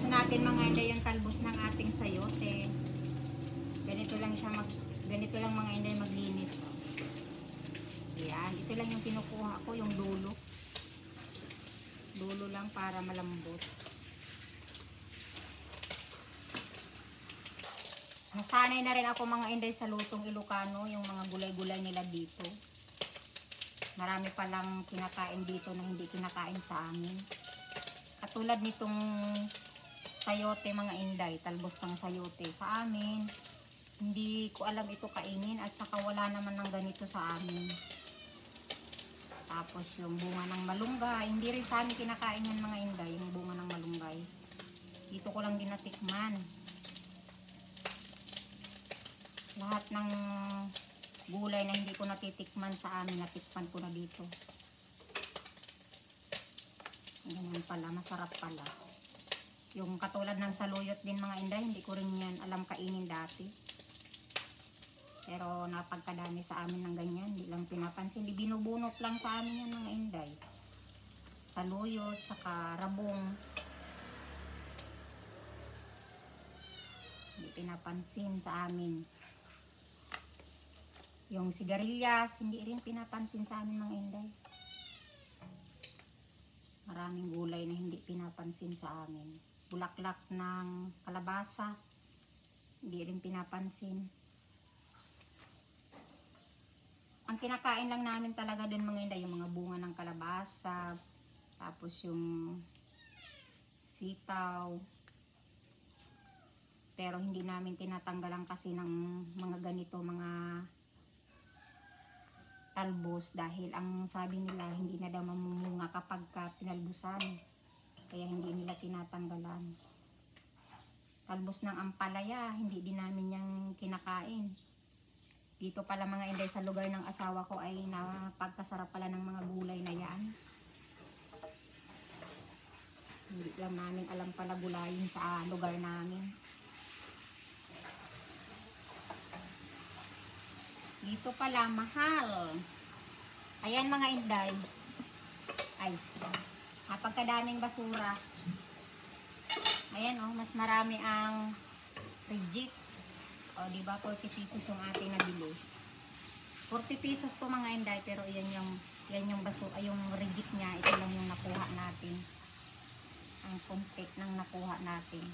Gusto natin mga inday yung talbos ng ating sayote. Ganito lang siya ganito lang mga inday maglinis. Yan, ito lang yung kinukuha ko, yung dulo. Dulo lang para malambot. Nasanay na rin ako mga inday sa lutong Ilocano, yung mga gulay-gulay nila dito. Marami palang kinakain dito na hindi kinakain sa amin. Katulad nitong sayote mga inday, talbos ng sayote sa amin. Hindi ko alam ito kainin at saka wala naman ng ganito sa amin. Tapos yung bunga ng malunggay, hindi rin sa amin kinakain yan mga inday, yung bunga ng malunggay. Dito ko lang din natikman. Lahat ng gulay na hindi ko natitikman sa amin, natikman ko na dito. Ganyan pala, masarap pala. Yung katulad ng saluyot din mga inday, hindi ko rin yan alam kainin dati. Pero napagkadami sa amin ng ganyan, hindi lang pinapansin. Hindi binubunot lang sa amin yan mga inday. Saluyot, saka rabong. Hindi pinapansin sa amin. Yung sigarilyas, hindi rin pinapansin sa amin mga inday. Maraming gulay na hindi pinapansin sa amin. Bulaklak ng kalabasa, hindi rin pinapansin. Ang kinakain lang namin talaga dun mga inday, yung mga bunga ng kalabasa, tapos yung sitaw. Pero hindi namin tinatanggalan kasi ng mga ganito, mga talbos, dahil ang sabi nila hindi na daw mamumunga kapag pinalbusan. Kaya hindi nila tinatanggalan. Talbos ng ampalaya, hindi din namin yung kinakain. Dito pala mga inday sa lugar ng asawa ko ay napagkasarap pala ng mga gulay na yan. Hindi lang namin alam pala gulayin sa lugar namin. Dito pala mahal. Ayan mga inday. Ay, napagkadaming basura. Ayan oh, mas marami ang reject. O, diba 40 pesos yung ating nabili. 40 pesos to mga inday, pero yan yung basura, yung reject niya, ito lang yung nakuha natin. Ang complete ng nakuha natin.